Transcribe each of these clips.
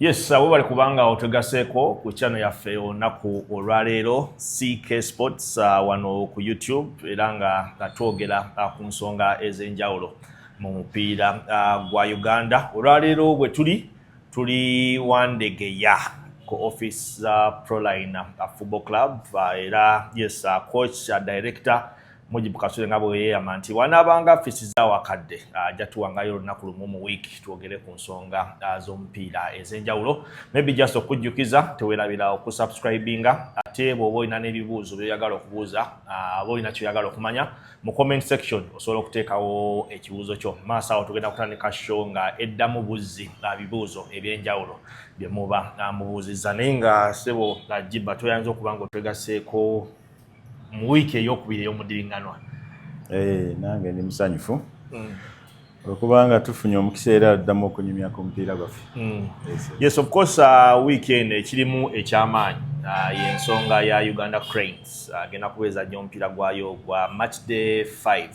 Yes, abo bali kubanga otegaseko ku channel yaffe olunaku olwaleero CK Sports wano ku YouTube era nga twogera ku nsonga ez'enjawulo mu mupiira gwa Uganda. Olwaleero bwe tuli Wandegeya ku office Proline Football Club era yes coach director Mujib Kasule nga bwe yeyama nti wanaabanga fisi za wakadde ajja tuwangayo olunaku lumu mu week twogere ku nsonga z'omupiira ez'enjawulo. Maybe just okujjukiza teweerabira okusubscribinga ate bw'oba olina n'ebibuuzo by'oyagala okubuuza oba olina ky'oyagala okumanya mu comment section osobola okuteekawo ekibuuzo kyo. Maaso awo tugenda kutandika show nga eddamu buzzi bibuuzo eby'enjawulo bye muba mubuuzizza naye nga ssebo Jibba toyanza okuba nga otegaseeko mu wiki ey'okubiri ey'omudiringanwa. Nange ndi musanyufu okubanga tufunye omukisa era addamu okunyumya ku mupiira gwaffe. Yes, of course weekend ekirimu ekyamaanyi y'ensonga ya Uganda Cranes agenda kubeeza nnyo omupiira gwayo gwa matchday 5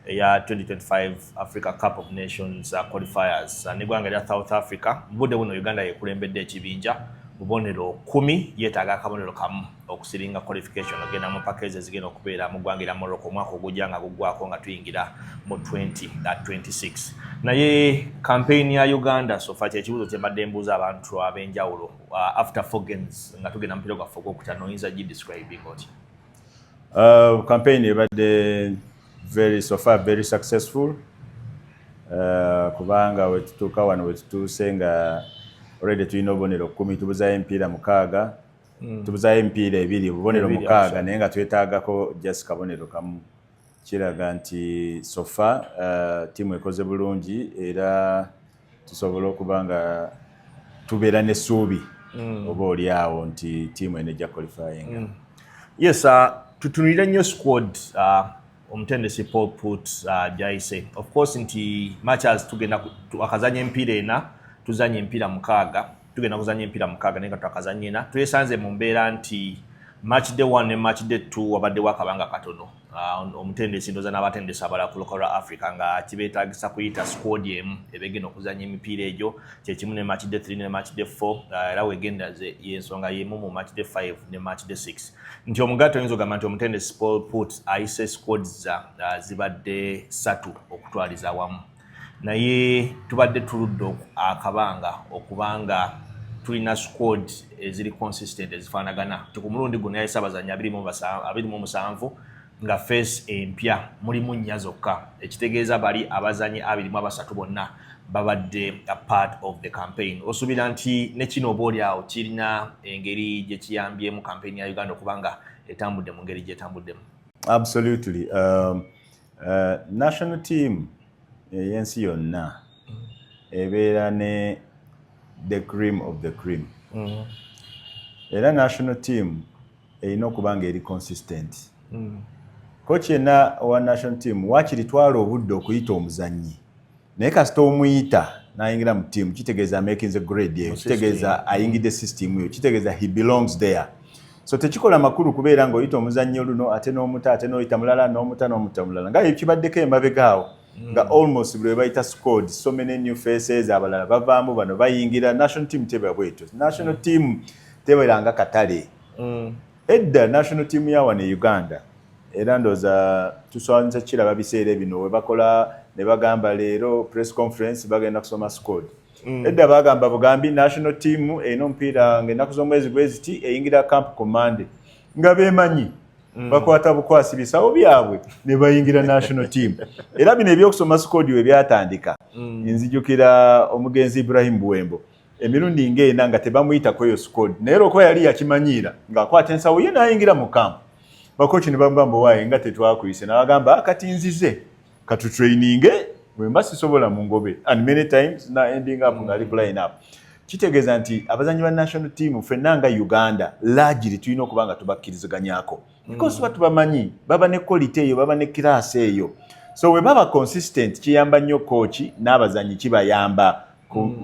eya 2025 Africa Cup of Nations Qualifiers n'eggwanga lya South Africa. Budde buno Uganda yekulembedde ekibinja bubonero 10 yeetaaga akabonero kamu okusiringa qualification ogenda mu package zigenda okubeera mu ggwanga lya Morocco omwaka ogujja nga guggwako nga tuyingira mu 2026. Naye campaign ya Uganda so far ekibuuzo kye mbadde mbuuza abantu ab'enjawulo after 4 games nga tugenda mupiira gwaffe ogwokutaano oyinza gi-describing otya? Campaign ebadde so far very successful kubanga wetutuuka wano wetutuuse nga already tulina obubonero 10 tubuzayo emipiira 6 tubuzayo emipiira 2 bubonero 6 naye nga twetaagako just kabonero kamu. Kiraga nti so far tiimu ekoze bulungi era tusobola okuba nga tubeera n'essuubi oba oli awo nti tiimu eno ejja qualifying. Yes, tutunulira nnyo squad omutendesi Paul Put gyayise of course nti matches tugenda akazanya emipiira ena tuzanye emipiira 6 tugenda kuzanya emipiira 6 naye nga twakazanya ena twesanze mu mbeera nti matchday 1 ne matchday 2 wabaddewo akabanga katono. Omutendesi ndoza n'abatendesi abalala ku local Africa nga kibeetaagisa kuyita squad emu ebegenda okuzanya emipiira egyo kyekimu ne matchday 3 ne matchday 4 era wegenda y'ensonga yemu mu matchday 5 ne matchday 6 nti omugatte oyinza ogamba nti omutendesi Paul Put ayise squads zibadde 3 okutwaliza wamu naye tubadde tuludde akabanga okubanga tulina squad eziri consistent ezifaanagana. Ku mulundi guno yayise abazanyi 27 nga face empya mulimu 4 zokka ekitegeeza bali abazanyi 23 bonna babadde a part of the campaign. Osuubira nti ne kino oba oli awo kirina engeri gye kiyambyemu campaign ya Uganda okubanga etambudde mu ngeri gy'etambuddemu? Absolutely. National team y'ensi yonna ebeera ne the cream of the cream. Era national team erina okuba nga eri consistent. Coach yenna wa national team wakiri twala obudde okuyita omuzannyi naye kasita omuyita n'ayingira mu team kitegeeza making the grade eyo, kitegeeza ayingidde system eyo, kitegeeza he belongs there. So tekikola makulu kubeera ng'oyita omuzannyi oluno ate n'omuta ate n'oyita mulala n'omuta mulala nga ekibaddeko emabegaawo nga almost buli bayita squad so many new faces abalala bavaamu bano bayingira. National team teba bwetyo. National team teberanga katale. Edda national team ya wane Uganda era ndoza tusobanyiza kiraba biseera bino we bakola ne bagamba leero press conference bagenda kusoma squad. Edda bagamba bugambi national team eno omupiira ng'ennaku z'omwezi gweziti eyingira camp command nga beemanyi bakwata bukwasi bisawo byabwe ne bayingira national team. Era bino ebyokusoma squad we byatandika nzijukira omugenzi Ibrahim Buwembo emirundi ng'ena nga tebamuyitako eyo squad naye okuba yali yakimanyiira ng'akwata ensawo ye n'ayingira mu camp. Bakochi ne bagamba waaye nga tetwakuyise n'abagamba kati nzize katutraininge bwe mba sisobola mu ngobe and many times na ending up nga line up. Kitegeeza nti abazanyi ba national team ffenna nga Uganda largely tulina okuba nga tubakkiriziganyako because batubamanyi baba ne quality eyo baba ne class eyo. So we baba consistent kiyamba nnyo coach n'abazanyi kibayamba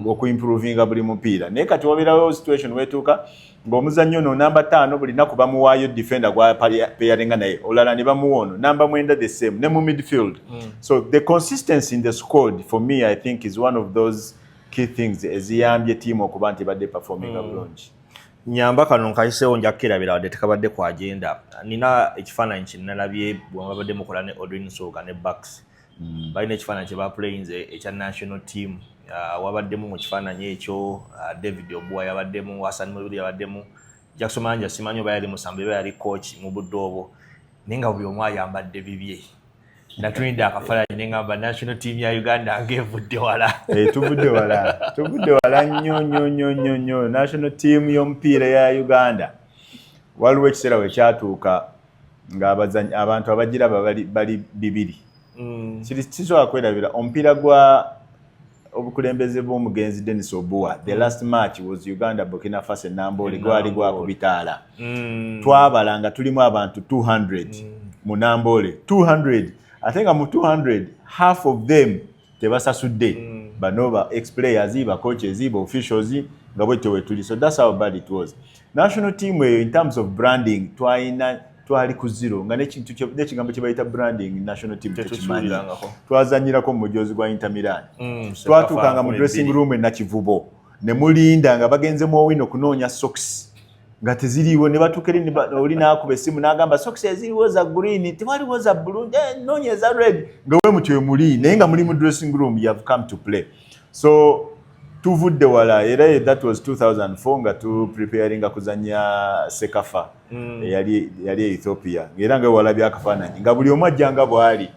okuimprovinga buli mupiira. Naye kati wabeerawo situation wetuuka ng'omuzannyi ono namba 5 buli nnaku bamuwaayo defender gwa peyaringa naye olala ne bamuwono namba 9 the same ne mu midfield. So the consistency in the squad for me I think is one of those key things eziyambye team okuba nti badde performing bulungi. Nyamba kano nkayiseewo nja kukirabira wadde tekabadde ku agenda. Nina ekifaananyi kye nalabye bwe babadde mukola ne Odin Soga ne Bucks. Balina ekifaananyi kye baplayinze ekya national team. Wabaddemu mu kifaananyi ekyo David Obua yabaddemu, Hassan Mululi yabaddemu, Jackson Manja simanyi oba yali musambe oba yali coach mu budde obwo. Naye nga buli omu ayambadde bibye. Natunidde akafaananyi ne ngamba national team ya Uganda ng'evudde wala. Tuvudde wala nnyo. National team y'omupiira ya Uganda waliwo ekiseera we kyatuuka abantu abagiraba bali bibiri. Kisobola kwerabira omupiira gwa obukulembeze bw'omugenzi Dennis Obua. The last match was Uganda Burkina Faso Nambole gwali gwakubitaala. Twabalanga tulimu abantu 200 mu Nambole. 200. ate nga mu 200 half of them tebasasudde. Bano ba ex-players, ba coaches, ba officials nga bwetyo wetuli. So that's how bad it was. National team in terms of branding twali ku zero nga n'ekigambo kye bayita branding national team tekimanyi. Twazanyirako mu mujozi gwa Inter Milan. Twatuukanga mu dressing room e Nakivubo ne mulinda nga bagenze mu owino kunoonya socks nga teziriiwo ne batukeri oli n'akuba essimu n'agamba socks eziriwo za green tewaliwo za blue noonya eza red nga we mutyo muli naye nga muli mu dressing room you have come to play. So tuvudde wala era that was 2004 nga tu preparing kuzanya Sekafa yali Ethiopia era nga wala byakafaananyi nga buli omu ajjanga bwali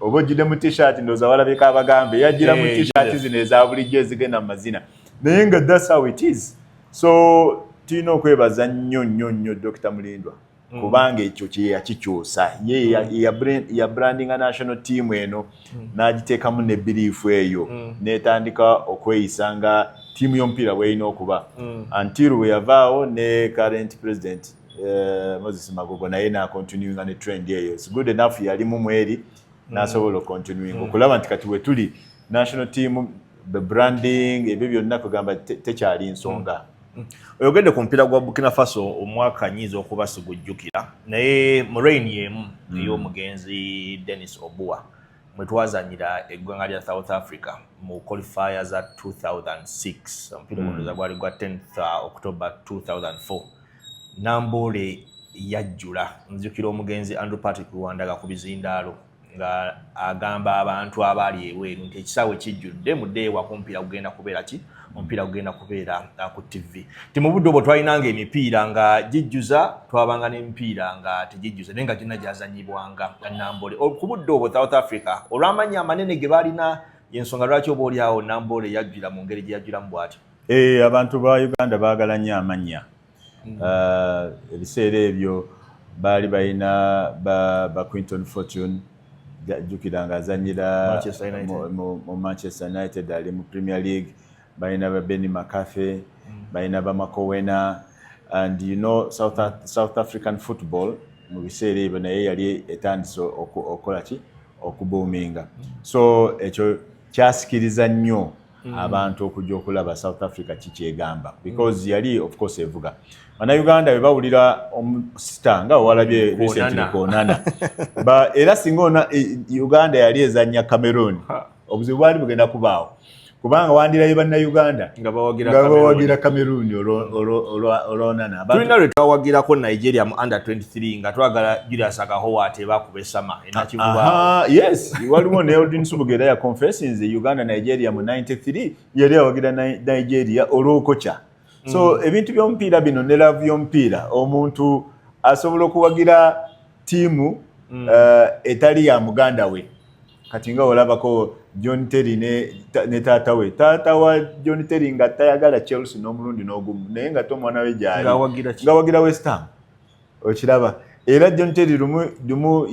oba ojjidde mu t-shirt ndoza walabika abagambe yajjira mu t-shirt zino eza bulijjo ezigenda mu mazina naye nga that's how it is. So tulina okwebaza nnyo Dr. Mulindwa kubanga ekyo kye yakikyusa ya branding a national team eno n'agiteekamu ne belief eyo n'etandika okweyisa nga tiimu y'omupiira bw'erina okuba until we yavaawo ne current president Moses Magogo naye n'akontinuinga ne trend eyo. It's good enough yalimu mweri n'asobola okontinuinga okulaba nti kati we tuli national team the branding ebyo byonna kugamba tekyali nsonga. Oyogedde ku mupiira gwa Burkina Faso omwaka nyiza okuba sigujjukira naye mu rain y'emu ey'omugenzi Dennis Obua mwe twazanyira eggwanga lya South Africa mu qualifiers za 2006 omupiira guno gwali gwa 10th October 2004 Nambole yajjula nzijukira omugenzi Andrew Patrick Rwanda ku bizindaalo nga agamba abantu abali eweru nti ekisaawe kijjudde muddeewa ku mupiira gugenda kubeera ki omupiira gugenda kubeera ku TV. Ti mu budde obwo twalinanga emipiira nga gijjuza twabanga n'emipiira nga tegijjuza naye nga gyonna gyazanyibwanga Nambole. Ku budde obwo South Africa olw'amannya amanene ge baalina y'ensonga lwaki oba oliawo Nambole yajjula mu ngeri gye yajjulamu bw'atyo. Abantu ba Uganda baagala nnyo amannya. Ebiseera ebyo baali balina ba Quinton Fortune jjukira nga azanyira mu Manchester United ali mu Premier League. Balina ba Benny McCarthy, balina ba Makowena, and you know South African football mu biseera ebyo naye yali etandise okola ki okuboominga. So ekyo kyasikiriza nnyo abantu okujja okulaba South Africa kikyegamba because yali of course evuga. Bannayuganda bwe bawulira omusita nga walabye recently konana era singa Uganda yali ezannya Cameroon obuzibu bwali bugenda kubaawo kubanga wandirayo bannayuganda nga bawagira Cameroon olwonana. Tulina lwe twawagirako Nigeria mu under 23 nga twagala Julius Akahowate bakuba esama enakivuba. Yes, waliwo ne Odin Subugera ya confessions Uganda Nigeria mu 93 yali awagira Nigeria olw'okocha. So ebintu by'omupiira bino ne love y'omupiira omuntu asobola okuwagira tiimu etali ya muganda we. Kati nga olabako John Terry ne taata we. Taata wa John Terry nga tayagala Chelsea n'omulundi n'ogumu naye nga omwana we gyali nga wagira West Ham okiraba. Era John Terry lumu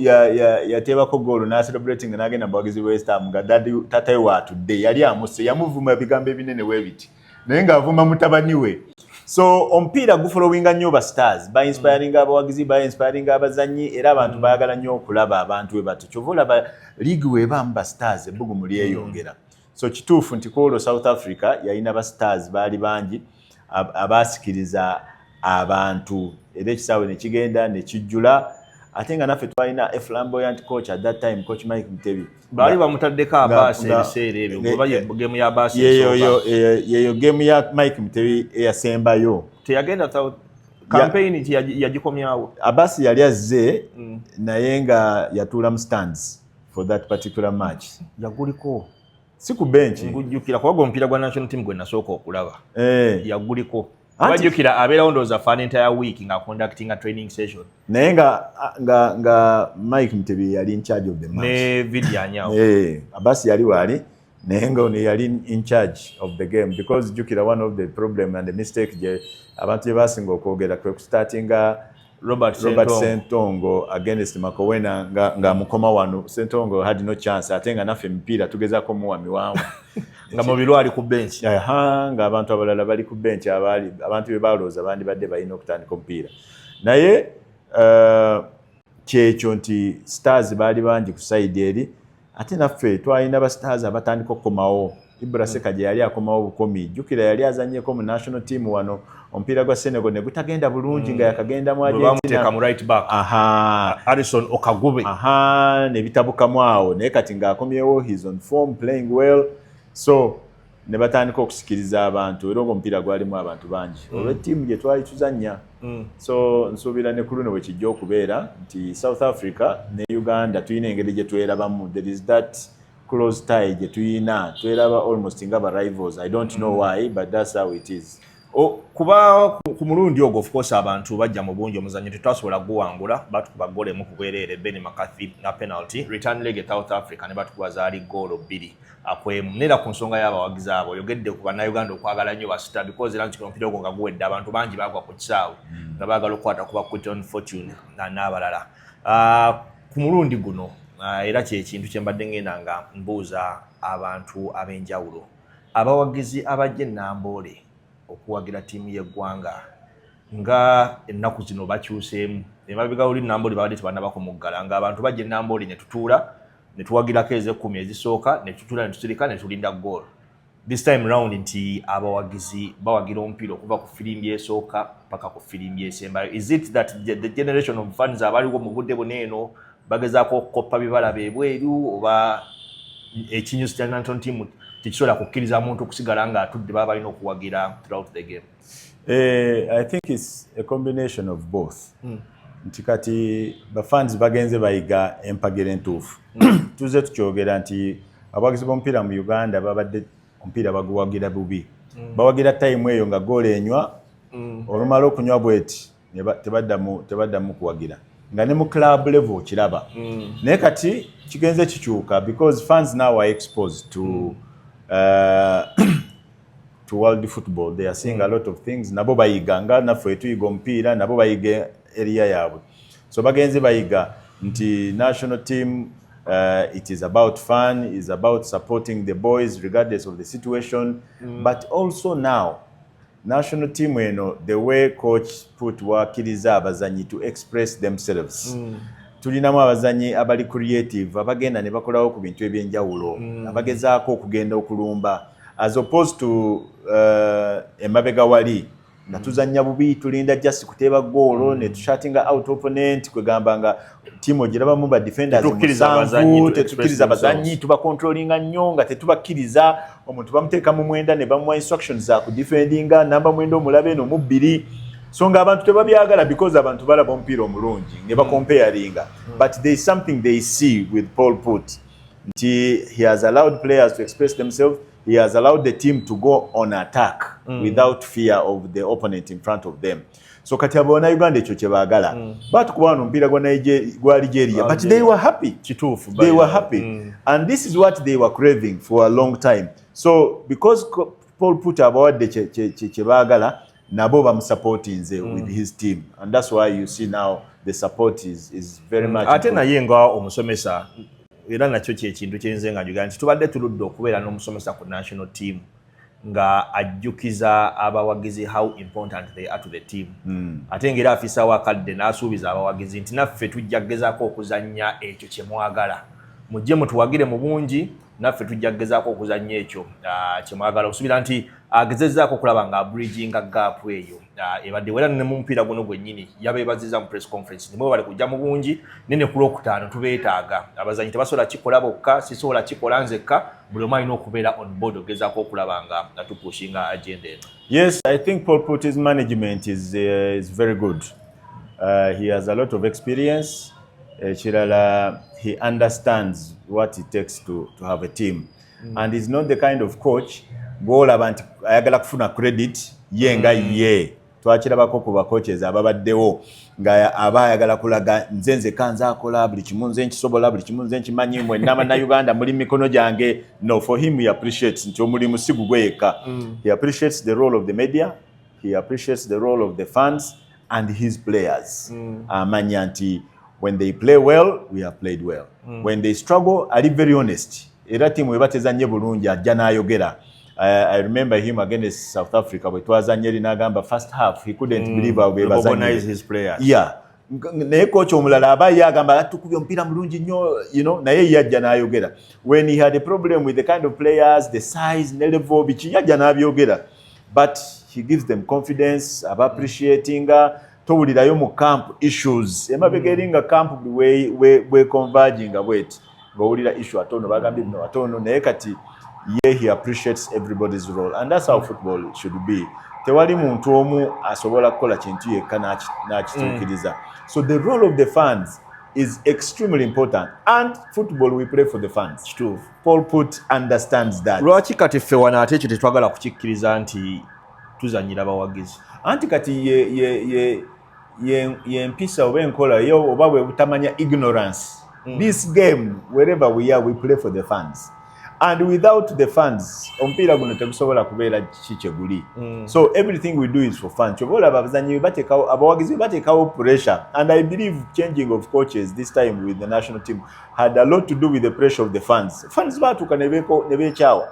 yateebako goolo n'acelebrating n'agenda mubawagizi West Ham nga taata we waatudde yali amuse yamuvuma ebigambo ebinene weebiti naye ng'avuma mutabani we. So omupiira gufollowinga nnyo ba stars ba inspiring abawagizi ba inspiring abazanyi era abantu baagala nnyo okulaba abantu we bati kyova olaba league weebamu ba stars ebbugumu lyeyongera. So kituufu nti kwolwo South Africa yalina ba stars baali bangi abaasikiriza abantu era ekisaawe ne kigenda ne kijjula ate nga naffe twalina a flamboyant coach at that time, Coach Mike Mutebi. Bali bamutaddeko Abbas ebiseera ebyo kuba game ya Abbas yeyo game ya Mike Mutebi eyasembayo. Teyagenda campaign yagikomyawo. Abbas yali azze naye nga yatuula mu stands for that particular match. Yaguliko. Si ku bench. Ngujjukira kwa omupiira gwa national team gwe nasooka okulaba. Yaguliko. Wajjukira abeerawo ndowooza for an entire week nga conducting a training session. Naye nga Mike Mutebi yali in charge of the match. Ne video anyawo. Abbas yali wali naye nga ono yali in charge of the game because jjukira one of the problem and the mistake je abantu gye basinga okwogera kwe startinga Robert Sentongo against Makowena nga mukoma wano. Sentongo had no chance ate nga naffe emipiira tugezaako muwa miwanvu nga mubiro ali ku bench. Nga abantu abalala bali ku bench abantu be balooza bandi badde balina okutandika omupiira naye kyekyo nti stars baali bangi ku side eri ate naffe twalina ba stars abatandika okukomawo. Ibra Seka gye yali akomawo bukomi jjukira yali azannyeko mu national team wano omupiira gwa Senegal ne gutagenda bulungi nga yakagenda mu Argentina mu right back Harrison Okagube ne bitabukamu awo naye kati ng'akomyewo he's on form playing well so ne batandika okusikiriza abantu era omupiira gwalimu abantu bangi olw'ettiimu gye twali tuzannya so nsuubira ne ku luno bwe kijja okubeera nti South Africa ne Uganda tulina engeri gye twerabamu there is that close tie gye tuyina tweraba almost nga ba rivals. I don't know why but that's how it is. Kuba ku mulundi ogwo of course abantu bajja mu bungi omuzannyo tetwasobola guwangula batukuba gole mu kubwerere Ben McCarthy na penalty return leg South Africa ne batukuba zaali goal 2 akwemu nera ku nsonga y'abawagizi abo yogedde ku bannayuganda okwagala nnyo basita because era nti omupiira ogwo nga guwedde abantu bangi bagwa ku kisaawe nga baagala okukwata kuba Quinton Fortune n'abalala ku mulundi guno era kyekintu kye mbadde ngenda nga mbuuza abantu ab'enjawulo abawagizi abajja Namboole okuwagira tiimu y'eggwanga nga ennaku zino bakyuseemu emabega oli Namboole babadde tebannabako muggala nga abantu bajja Namboole ne tutuula ne tuwagirako ez'ekkumi ezisooka ne tutuula ne tusirika ne tulinda goal. This time round nti abawagizi bawagira omupiira okuva ku firimbi esooka paka ku firimbi esembayo. Is it that the generation of fans abaliwo mu budde buneeno bagezaako okukoppa bibala beebweru oba ekinyusi kya national team tekisobola kukkiriza muntu okusigala nga atudde baba balina okuwagira throughout the game? I think it's a combination of both. Nti kati bafans bagenze bayiga empagera entuufu. Tuze tukyogera nti abawagizi b'omupiira mu Uganda babadde omupiira baguwagira bubi. Bawagira time eyo nga goal enywa olumala okunywa bweti tebaddamu kuwagira. Nga ne mu club level kiraba. Naye kati kigenze kikyuka because fans now are exposed to world football. They are seeing a lot of things. Nabo bayiga nga naffe tuyiga omupiira nabo bayiga area yaabwe. So bagenze bayiga nti national team it is about fun, it is about supporting the boys regardless of the situation. But also now national team the way coach put wakiriza abazanyi to express themselves. Tulinamu abazanyi abali creative abagenda ne bakolawo ku bintu ebyenjawulo abagezaako okugenda okulumba as opposed to emabega wali nga tuzannya bubi tulinda just kuteeba goalo ne tushatinga out opponent kwegamba nga timu ogirabamu ba defenders tetukkiriza abazanyi tuba controllinga nnyo nga tetubakkiriza omuntu bamuteeka mu mwenda ne bamuwa instructions za kudefendinga namba mwenda omulabe eno mu bbiri so nga abantu tebabyagala because abantu balaba omupiira omulungi ne bacomparinga but there is something they see with Paul Put nti he has allowed players to express themselves. He has allowed the team to go on attack without fear of the opponent in front of them. So kati abona Uganda ekyo kye baagala. Batukuba wano omupiira gwa Nigeria but they were happy. They were happy. And this is what they were craving for a long time. So because Paul Put abawadde kye baagala nabo bamusupportinze with his team. And that's why you see now the support is very much. Ate naye nga omusomesa era nakyo kyekintu kyenze nga Uganda nti tubadde tuludde okubeera n'omusomesa ku national team nga ajjukiza abawagizi how important they are to the team. Ate ngeri afisa wakadde n'asuubiza abawagizi nti naffe tujja kugezaako okuzannya ekyo kye mwagala. Mujje mutuwagire mu bungi naffe tujja kugezaako okuzannya ekyo kyemwagala okusubira nti agezezzaako okulaba nga bridginga gap eyo ebadde wera ne mu mupiira guno gwennyini yabeebaziza mu press conference nimwe bali kujja mu bungi nene ku Lwokutaano tubeetaaga abazanyi tebasobola kikola bokka sisobola kikola nzekka buli omu alina okubeera on board ogezaako okulaba nga tupushinga agenda eno. Yes, I think Paul Put's management is very good. He has a lot of experience. Chirala, he understands what it takes to have a team. And he's not the kind of coach gw'olaba nti ayagala kufuna credit ye nga ye. Twakirabako ku bacoaches ababaddewo nga aba ayagala kulaga nze kanza akola buli kimu nze nkisobola buli kimu nze nkimanyi mwenna bannayuganda muli mikono gyange. No, for him he appreciates nti omulimu si gugwe yekka. He appreciates the role of the media, he appreciates the role of the fans and his players. Amanya nti when they play well, we have played well. When they struggle, ali very honest. Era timu ebatezanye bulungi ajja n'ayogera. I remember him against South Africa bwe twazanye n'agamba first half he couldn't believe how they recognize his players. Yeah. Naye coach omulala aba yagamba atukubye omupiira mulungi nnyo, you know, naye yajja n'ayogera. When he had a problem with the kind of players, the size, ne level, biki yajja n'abyogera. But he gives them confidence, aba appreciating towulirayo mu camp issues. Emabega eringa camp we converging bwet. Ngowulira issue atono bagambye no atono naye kati he appreciates everybody's role, and that's how football should be. Tewali muntu omu asobola kukola kintu yekka n'akituukiriza. So the role of the fans is extremely important, and football we play for the fans. True. Paul Put understands that. Lwaki kati ffe wano ate ekyo tetwagala kukikkiriza nti tuzannyira bawagizi? Anti kati ye mpisa oba enkola yo oba bwe butamanya ignorance. This game, wherever we are, we play for the fans. And without the fans, omupiira guno tegusobola kubeera kiki guli. So everything we do is for fun. Chobola abazanyi batekawo abawagizi batekawo pressure. And I believe changing of coaches this time with the national team had a lot to do with the pressure of the fans. Fans batuka ne beekyawa.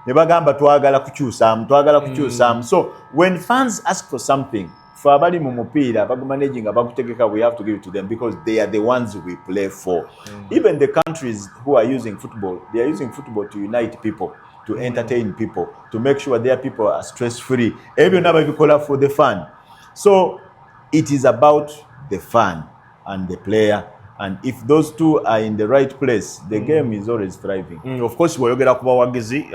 Ne bagamba twagala kukyusaamu. So when fans ask for something, for abali mu mupiira bagumanaging abakutegeka, we have to give it to them because they are the ones we play for. Even the countries who are using football, they are using football to unite people, to entertain people, to make sure their people are stress-free. Every number people for the fun. So it is about the fun and the player. And if those two are in the right place, the game is always thriving. Of course, bw'oyogera ku bawagizi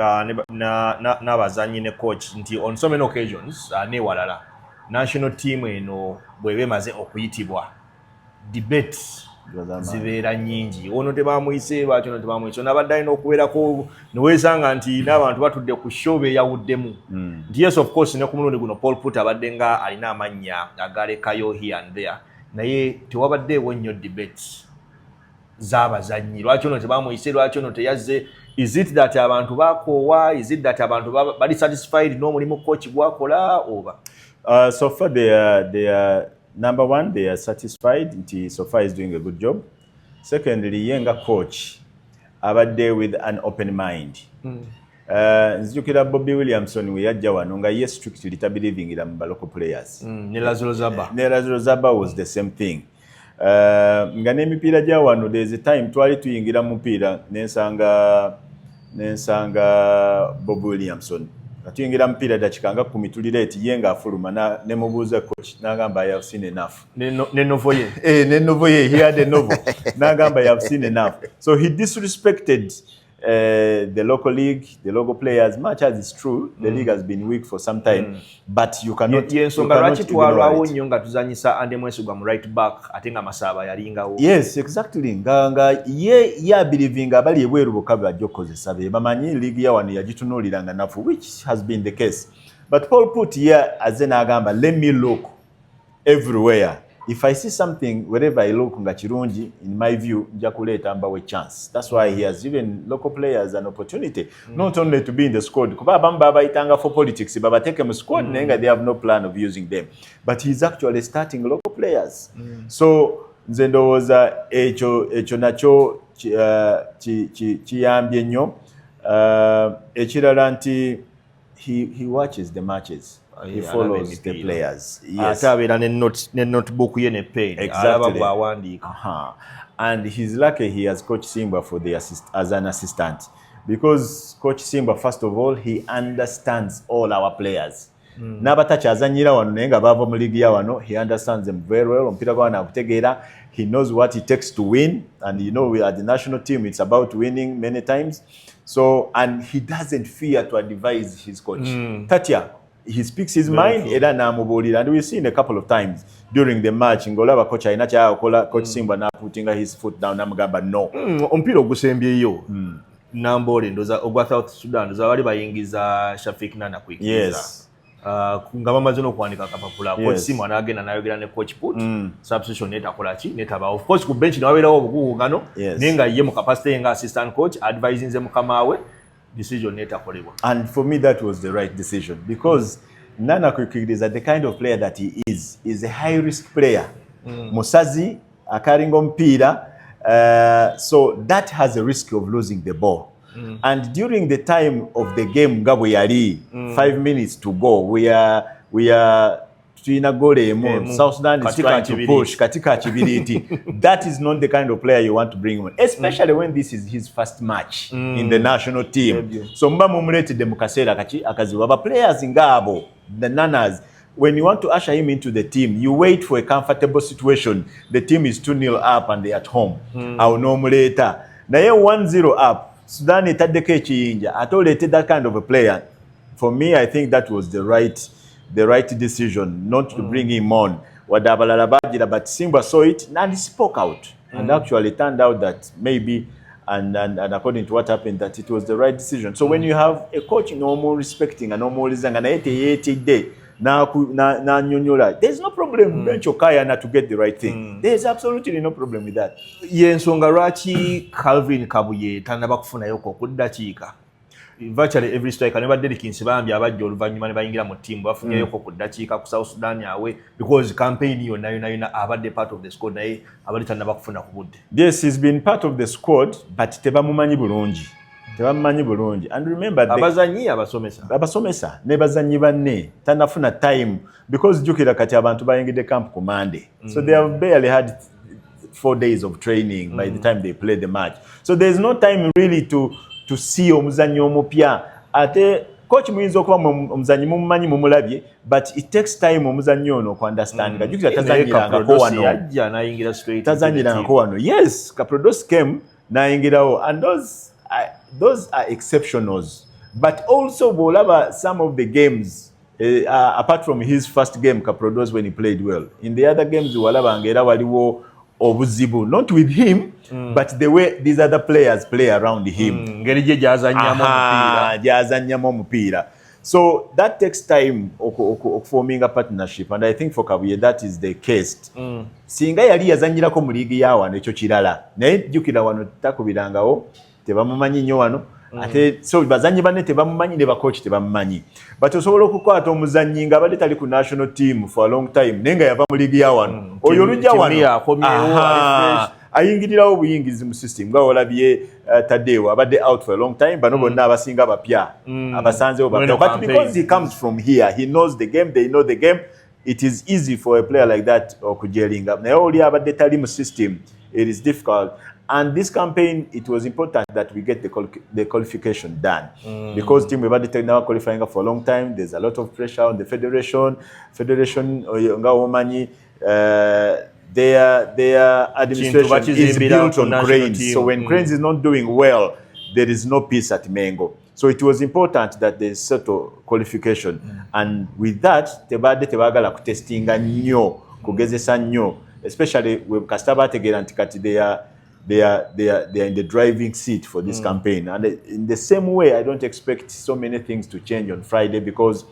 n'abazanyi ne coach nti on so many occasions ne walala national team eno bwebe emaze okuyitibwa debate zibeera nnyingi. Ono tebamuyise lwaki ono tebamuyise, n'abadde alina okubeerako neweesanga nti n'abantu batudde ku show beeyawuddemu. Nti yes of course ne ku mulundi guno Paul Put abadde nga alina amannya agalekayo here and there, naye tewabaddeewo nnyo debate z'abazannyi. Lwaki ono tebamuyise, lwaki ono teyazze. Is it that abantu bakoowa? Is it that abantu bali satisfied n'omulimu coach gwakola oba? So far they are number one, they are satisfied. So far is doing a good job. Secondly, yenga coach abadde with an open mind. Nzijukira Bobby Williamson we yajja wano nga ye strictly tabelieving in local players. Ne Lazaro Zaba was the same thing. Nga n'emipiira gya wano there's a time twali tuyingira mu mupiira nensanga Bobby Williamson. Tuyingira mupiira dakika nga 10 tulira eti yenga afuluma ne mubuuza coach n'agamba I have seen enough. Ne novo ye. Ne novo ye, he had a novel. N'agamba I have seen enough. So he disrespected the local league, the local players, much as it's true, the league has been weak for some time, but you cannot twalwawo nnyo nga tuzanyisa Ande Mwesigwa mu right back ate nga Masaba yalingawo. Yes, exactly. Nga ye believing abali ebweru bokka bajja okukozesa be bamanyi league ya wano yagitunuuliranga nafu, which has been the case. But Paul Put here aze n'agamba let me look everywhere. If I see something wherever I look nga kirungi, in my view, nja kuleeta mbawe chance. That's why he has given local players an opportunity, not only to be in the squad. Kuba abamu babayitanga for politics, babateke mu squad nenga they have no plan of using them. But he's actually starting local players. So nze ndowooza ekyo nakyo kiyambye nnyo. Ekirala nti he watches the matches. He follows the players. Yes. Ne notebook ye ne pen. Exactly. Awandika. And he's lucky he has coached Simba for as an assistant. because Coach Simba, first of all, he understands all our players. N'abatakyazanyira wano naye nga bava mu ligi ya wano, he understands them very well. Omupiira gwana akutegeera, he knows what it takes to win, and you know we are the national team, it's about winning many times. So, and he doesn't fear to advise his coach. Tatya, he speaks his mind, era n'amubuulira, and we've seen a couple of times during the match, ngolaba coach alina kyakola, Coach Simba n'aputinga his foot down, n'amugamba no. Omupiira ogusembyeyo Nambole ndoza ogwa South Sudan ndoza bali bayingiza Shafik Nana kuikiza. Yes. Nga bamaze n'okuwandika kapapula. Coach Simba anagenda n'ayogera ne Coach Put. Substitution netakola ki netaba. Of course ku bench nawabeerawo obukuugano nenga ye mu capacity nga assistant coach advising ze mukama we decision netakolebwa. And for me that was the right decision because Nana Kwikiriza, the kind of player that he is a high risk player. Musazi akaringa omupiira. So that has a risk of losing the ball. And during the time of the game, Ngabwe yali 5 minutes to go, we are Tuina Gole, South Sudan is trying to push katika Chibiriti. That is not the kind of player you want to bring on, especially when this is his first match in the national team. So mba mumulete demukasera akaziwa. But players ngabo, the Nanas, when you want to usher him into the team, you wait for a comfortable situation. The team is 2-0 up and they're at home. Au nomuleta. Na ye 1-0 up. Sudan itaddeko ekiyinja. Atoleete that kind of a player. For me, I think that was the right decision, not to bring him on. Wadabalala bagira, but Simba saw it and he spoke out. And actually it turned out that maybe, and according to what happened, that it was the right decision. So when you have a coach normal respecting and normal listening, there's no problem bench Okayana to get the right thing. There's absolutely no problem with that. Yensonga lwaki Calvin Kabuye tanaba kufunayo ko kuddakiika. Virtually every striker never dedicates bambi abajja oluvannyuma ne bayingira mu team bafunyeyo ko kuddakiika ku South Sudan yawe because campaign yonna abadde part of the squad naye abali tanaba kufuna ku budde. Yes, he's been part of the squad but tebamumanyi bulungi. And remember abazanyi abasomesa ne bazanyi banne tanafuna time because jukira kati abantu bayingide camp ku Monday. So they have barely had 4 days of training by the time they play the match. So there's no time really to see omuzanyi omupya. Ate coach muyinza okuba omuzanyi mumumanyi mumulabye but it takes time omuzanyi ono ku understand. Jukira tazanyirangako wano. Yes, Kaprodos came nayingirawo and those are exceptionals. But also Bolaba, some of the games, apart from his first game, Kaprodos, when he played well. In the other games, Walaba Angera Waliwo Obuzibu, not with him, but the way these other players play around him. So that takes time forming a partnership, and I think for Kabuye that is the case. Singa yali yazanyirako mu ligi ya wano ekyo kirala. Naye jjukira wano takubirangawo tebamumanyi nnyo wano. Ate so bazanyi banne tebamumanyi ne bacoach tebamumanyi. But osobola okukwata omuzanyi nga abadde tali ku national team for a long time nenga yava mu ligi ya wano. Oyo olujja wano ayingirirawo obuyingizi mu system nga olabye Tadeo abadde out for a long time bano bonna abasinga abapya abasanzewo bapya. But because he comes from here, he knows the game, they know the game, it is easy for a player like that okujelinga. Naye oli abadde tali mu system, it is difficult. And this campaign, it was important that we get the qualification done. Because team we've had now qualifying for a long time, there's a lot of pressure on the federation. Their administration is built on Cranes. So when Cranes is not doing well, there is no peace at Mengo. So it was important that they settle qualification. And with that, tebadde tebagala kutestinga nnyo, kugezesa nnyo, especially with Kastaba Tegerantikati, they are in the driving seat for this campaign. And in the same way, I don't expect so many things to change on Friday because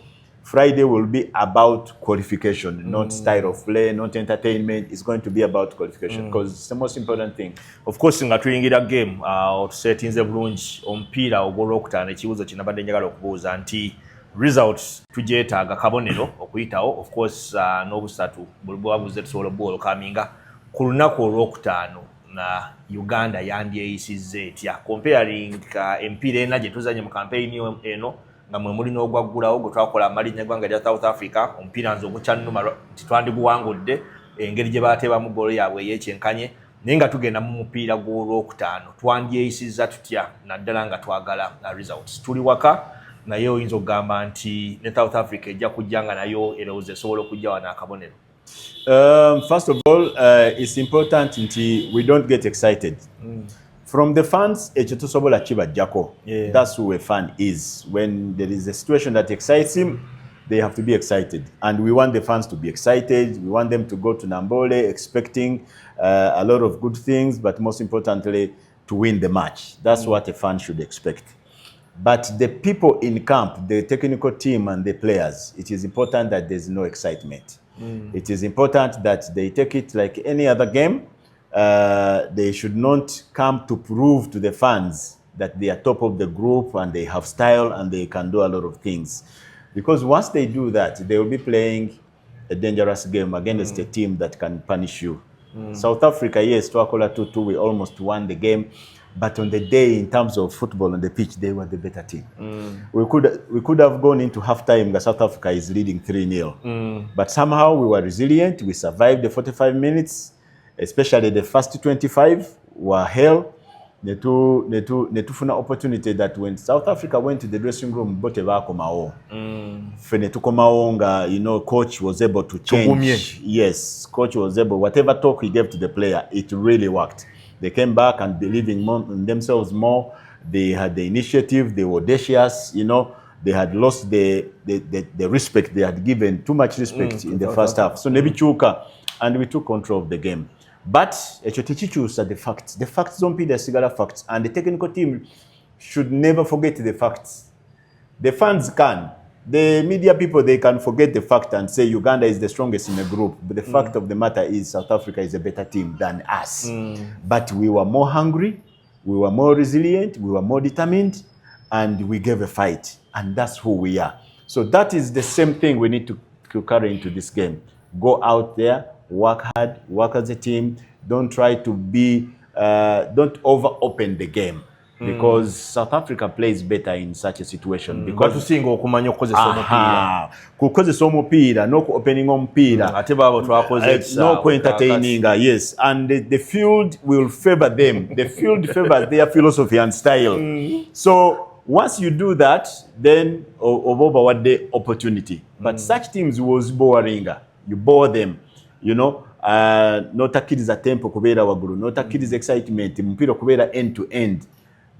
Friday will be about qualification, not style of play, not entertainment. It's going to be about qualification because it's the most important thing. Of course, nga tuyingira game otusetinze bulungi omupiira ogw'olwokutaano ekibuuzo kye nabadde njagala okubuuza nti results tujeetaaga kabonero okuyitawo. Of course n'obusatu buli bwabuze tusobola bwolo kaminga ku lunaku olwokutaano na Uganda yandyeyisizza etya comparing empiira ena gye tuzanye mu campaign eno nga mwe muli n'ogwaggulawo gwe twakola amalinnya eggwanga lya South Africa omupiira nze ogukyannuma titwandiguwangudde engeri gye baateebamu ggoolo yaabwe ey'ekyenkanye naye nga tugenda mu mupiira gw'olwokutaano twandyeyisizza tutya naddala nga twagala results. Tuli waka naye oyinza okugamba nti ne South Africa ejja kujja nga nayo erowooza esobola okujja wano akabonero. First of all, it's important nti we don't get excited. From the fans, ekyo tusobola kibajjako. That's who a fan is. When there is a situation that excites him, they have to be excited. And we want the fans to be excited. We want them to go to Nambole expecting a lot of good things, but most importantly, to win the match. That's what a fan should expect. But the people in camp, the technical team and the players, it is important that there's no excitement. It is important that they take it like any other game. They should not come to prove to the fans that they are top of the group and they have style and they can do a lot of things. Because once they do that, they will be playing a dangerous game against a team that can punish you. South Africa, yes, Twakola 2-2, we almost won the game. But on the day, in terms of football on the pitch, they were the better team. We could have gone into halftime that South Africa is leading 3-0. But somehow we were resilient. We survived the 45 minutes, especially the first 25 were hell. Netufuna opportunity that when South Africa went to the dressing room, bote bakomao. Fenetukomao, you know, coach was able to change. Yes, coach was able, whatever talk he gave to the player, it really worked. They came back and believing in themselves more. They had the initiative. They were audacious. You know, they had lost the respect. They had given too much respect in the first half. So nebichuka, and we took control of the game. But echotichichus are the facts. The facts don't be the cigar facts, and the technical team should never forget the facts. The fans can. The media people, they can forget the fact and say Uganda is the strongest in the group. But the fact of the matter is South Africa is a better team than us. But we were more hungry, we were more resilient, we were more determined, and we gave a fight. And that's who we are. So that is the same thing we need to carry into this game. Go out there, work hard, work as a team. Don't try to be, don't over-open the game. Because South Africa plays better in such a situation. Because batusinga okumanya okukozesa omupiira. Kukozesa omupiira, no opening omupiira. Ate babo twakoze no entertaining, yes. And the field will favor them. The field favors their philosophy and style. So once you do that, then over what the opportunity. But such teams was boring. You bore them, you know. No takiriza tempo kubeera waguru, no takiriza excitement, mupiira kubeera end to end.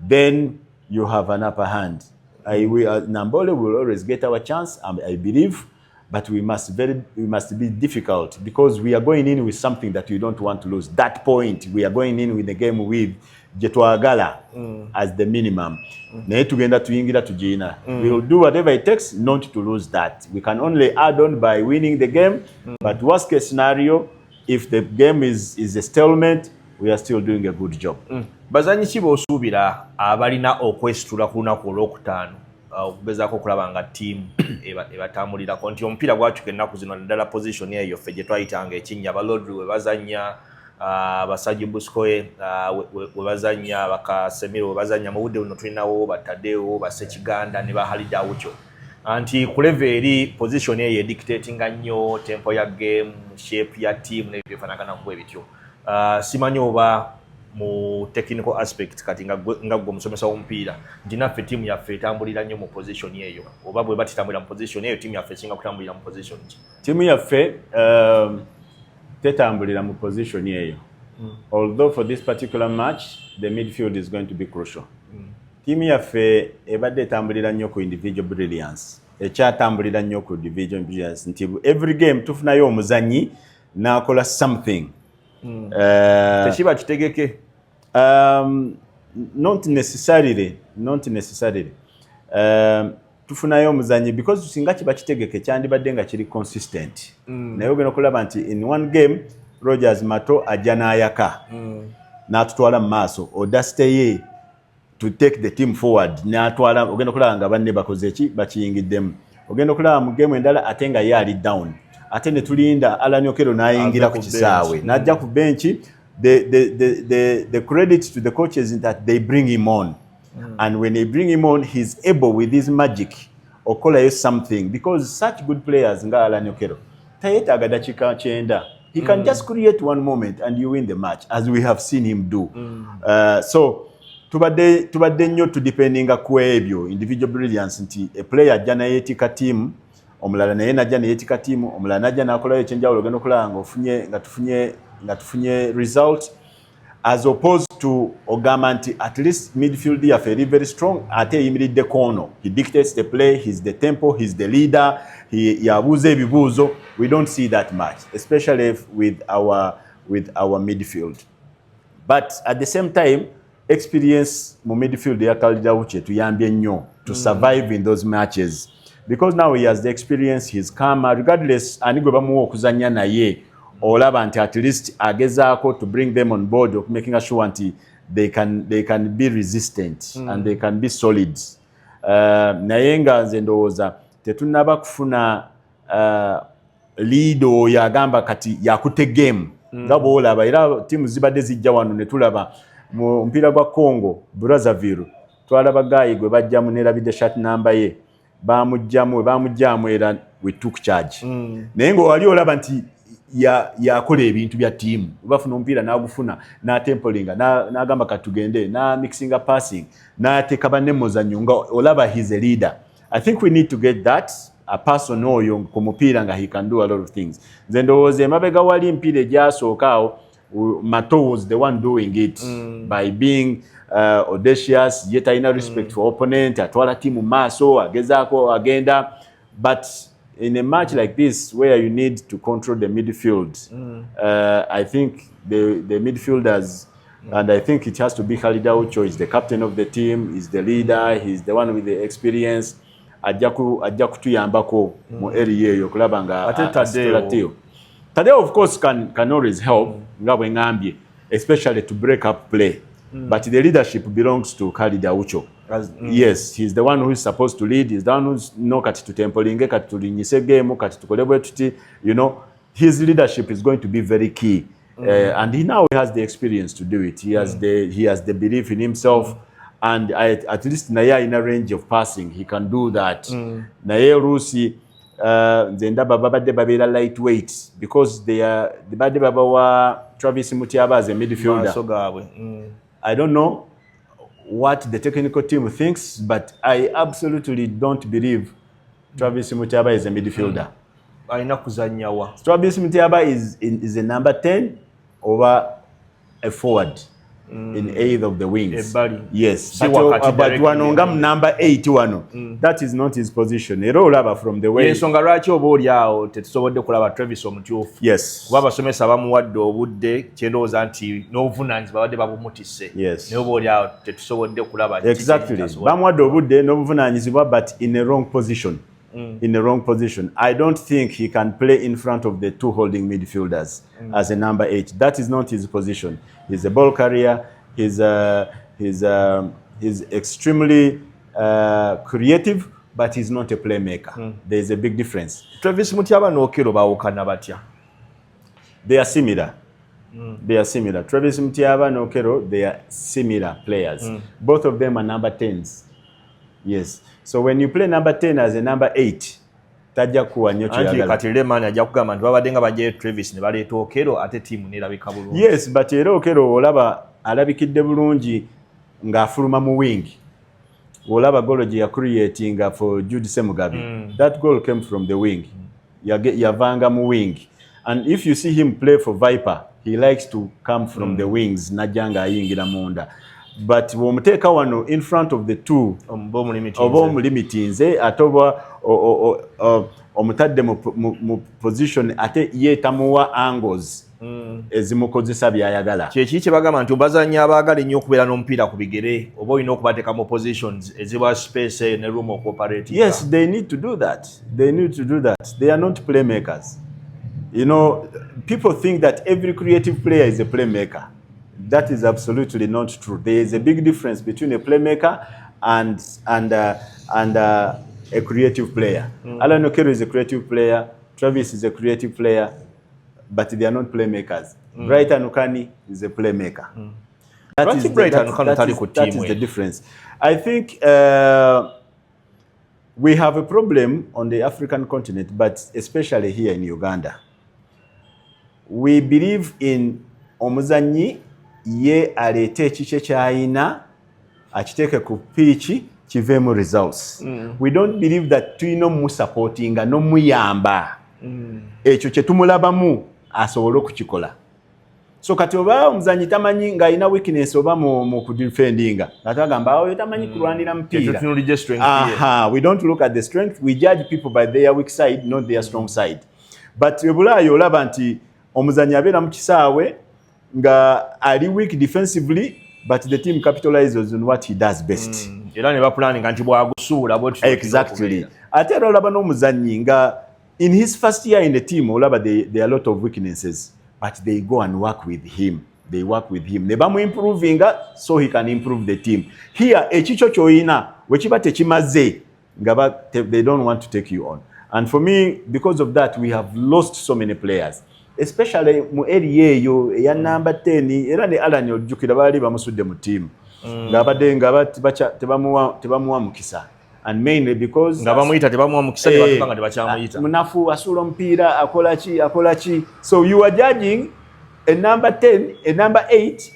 Then you have an upper hand. Nambole will always get our chance, I believe, but we must be difficult because we are going in with something that we don't want to lose. That point, we are going in with the game with Jetwagala as the minimum. We will do whatever it takes not to lose that. We can only add on by winning the game, but worst case scenario, if the game is a stalemate, we are still doing a good job. Bazanyi ki b'osuubira abalina okwesitula ku lunaku olwokutaano okugezaako okulaba nga ttiimu ebatambulirako nti omupiira gwakyuka ennaku zino naddala position eyo ffe gye twayitanga ekinnya abalodri we bazannya abasajja buskoye we bazannya bakasemiro we bazannya mu budde buno tulinawo batadewo basekiganda ne bahalida awucho anti ku level eri position eyo edictatinga nnyo tempo ya game shape ya team n'ebyo byefaanagana mu bwe bityo simanyi oba mu technical aspect kati nga gwe omusomesa w'omupiira nti naffe ttiimu yaffe etambulira nnyo mu position eyo oba bwe batitambulira mu position eyo ttiimu yaffe esinga kutambulira mu position ki ttiimu yaffe tetambulira mu position eyo although for this particular match the midfield is going to be crucial ttiimu yaffe ebadde etambulira nnyo ku individual brilliance ekyatambulira nnyo ku individual brilliance nti every game tufunayo omuzannyi n'akola something tekiba kitegeke not necessarily tufunayo omuzannyi because singa kiba kitegeke kyandibadde nga kiri consistent naye ogenda okulaba nti in one game Rogers Mato ajja n'ayaka n'atutwala mu maaso odasteye to take the team forward n'atwala ogenda okulaba nga banne bakoze ki bakiyingiddemu ogenda okulaba mu game endala ate nga ye ali down ate ne tulinda Alan Okello n'ayingira ku kisaawe n'ajja ku benchi. The credit to the coaches is that they bring him on and when they bring him on he's able with his magic okolayo something because such good players nga Alan Okello tayetaaga dakika 9 He can just create one moment and you win the match, as we have seen him do. So tubadde nnyo tudependinga ku ebyo individual brilliance nti a player ajja naye yeetika team, omulala naye najja ne yeetika team, omulala najja n'akolayo ekyenjawulo ogenda okulaba nga tufunye result, as opposed to ogamba nti at least midfield yaffe eri very strong ate eyimiridde kono. He dictates the play, he's the tempo, he's the leader, yabuuza ebibuuzo. We don't see that much, especially with our midfield. But at the same time, experience mu midfield ya Khalid Aucho tuyambye nnyo to survive in those matches, because now he has the experience, he's calm, regardless ani gwe bamuwa okuzanya naye olaba nti at least agezaako to bring them on board of making sure nti they can be resistant and they can be solid. Naye nga nze ndowooza tetunnaba kufuna lead oyo agamba kati yakute game nga bw'olaba, era tiimu zibadde zijja wano ne tulaba mu mpira gwa Congo Brazzaville, twalaba gayi gwe bajjamu nerabidde shot number ye bamugjamu era we took charge. Naye ng'owali olaba nti yakola ebintu bya tiimu, bafuna omupiira n'agufuna n'atempolinga n'agamba katugende mixinga passing n'ateeka banne mu muzannyo nga olaba he's a leader. I think we need to get that a person oyo ku mupiira nga he can do a lot of things. Nze ndowooza emabega wali mpira egyasooka awo Mato was the one doing it by being audacious, yet talina respect for opponent, atwala tiimu maaso agezaako agenda. But in a match like this where you need to control the midfield, I think the midfielders, and I think it has to be Khalid Aucho, is the captain of the team, is the leader, he's the one with the experience. Ajja kutuyambako mu area eyo kulaba nga Tadeo of course can always help, nga bwe ngambye, especially to break up play. But the leadership belongs to Khalid Aucho. Yes, he's the one who is supposed to lead. He's the one who's kati tutempolinge, kati tulinyise game, kati tukole bwe tuti, his leadership is going to be very key. And he now has the experience to do it. He has the belief in himself. And at least naye in a range of passing, he can do that. Naye Rusi nze ndaba babadde babeera lightweight because the badde babawa Travis Mutiaba as a midfielder. I don't know what the technical team thinks, but I absolutely don't believe Travis Mutiaba is a midfielder. Travis Mutiaba is a number 10 over a forward. In either of the wings. Yes. But wano number 8 wano. That is not his position. Era olaba from the way. Yensonga lwaki oba oli awo tetusobodde kulaba Travis omutyufu. Yes. Kuba abasomesa bamuwadde obudde kyendowooza nti n'obuvunaanyizibwa babadde babumutisse. Yes. Naye oba oli awo tetusobodde kulaba. Exactly. Bamuwadde obudde n'obuvunaanyizibwa but in a wrong position. In a wrong position. I don't think he can play in front of the two holding midfielders as a number 8. That is not his position. He's a ball carrier. He's extremely creative, but he's not a playmaker. There is a big difference. Travis Mutiaba n'Okello baawukana batya? They are similar. They are similar. Travis Mutiaba and Okello, they are similar players. Both of them are number 10s. Yes. So when you play number 10 as a number 8, tajja kuwa nnyo kyeyagala. Kati Lemani ajja kugamba nti babadde nga bajjayo Travis ne baleeta Okello ate tiimu n'erabika bulungi. Yes, but era Okello olaba alabikidde bulungi ng'afuluma mu wing. Olaba goal gye creating for Jude Semugabi. That goal came from the wing. Yavanga mu wing. And if you see him play for Viper, he likes to come from the wings najja ng'ayingira munda. But w'omuteeka wano in front of the two oba omulimitinze ate oba omutadde mu position ate ye tamuwa angles ezimukozesa by'ayagala. Kyeki kye bagamba nti bazannyi abaagala ennyo okubeera n'omupiira ku bigere oba olina okubateeka mu positions eziba space ne room okooperate. Yes, they need to do that. They need to do that. They are not playmakers. People think that every creative player is a playmaker. That is absolutely not true. There is a big difference between a playmaker and a creative player. Alan Okello is a creative player. Travis is a creative player, but they are not playmakers. Brighton Ukani is a playmaker. That is the difference. I think we have a problem on the African continent, but especially here in Uganda. we believe in omuzanyi ye alete ekiche kyayina akiteke ku pitch kivemu results. We don't believe that tuino mu supporting no muyamba ekyo kye tumulabamu asobole okukikola. So kati oba omuzanyi tamanyi nga alina weakness oba mu kudefendinga atagamba oyo tamanyi kulwanira mpira. We don't look at the strength, we judge people by their weak side, not their strong side. But ebulayo olaba nti omuzanyi abeera mu kisaawe nga ali weak defensively, but the team capitalizes on what he does best. Era ne bapulaninga nti bwagusuula bwetyo. Exactly. Ate era olaba n'omuzanyi nga in his first year in the team olaba there are a lot of weaknesses, but they go and work with him. They work with him. Ne bamu improving so he can improve the team. Here ekicho kyoyina wekiba tekimaze nga they don't want to take you on. And for me, because of that, we have lost so many players. Especially mu area eyo ya number 10 era ne Alan ojjukira bali bamusudde mu team. Ngabadde tebamuwa mukisa. And mainly because ngabamuyita tebamuwa mukisa ne batubanga tebakyamuyita. Munafu asula omupiira akola chi. So you are judging a number 10, a number 8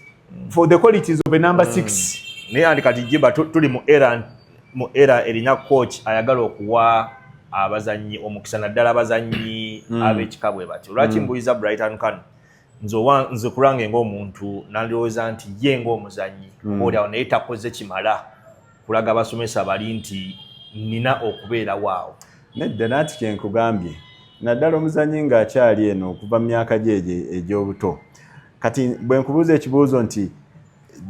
for the qualities of a number 6. Ne andi kati jiba tuli mu era erinya coach ayagala okuwa abazanyi omukisa naddala abazanyi ab'ekikabwe bati lwaki mbuyiza Brighton Kano nze kulange ng'omuntu nalowooza nti ye ng'omuzanyi olyawo naye takoze kimala kulaga abasomesa bali nti nina okubeera waawo. Nedda nati kyenkugambye naddala omuzanyi ng'akyali eno okuva mu myaka gye egy'obuto kati bwe nkubuuza ekibuuzo nti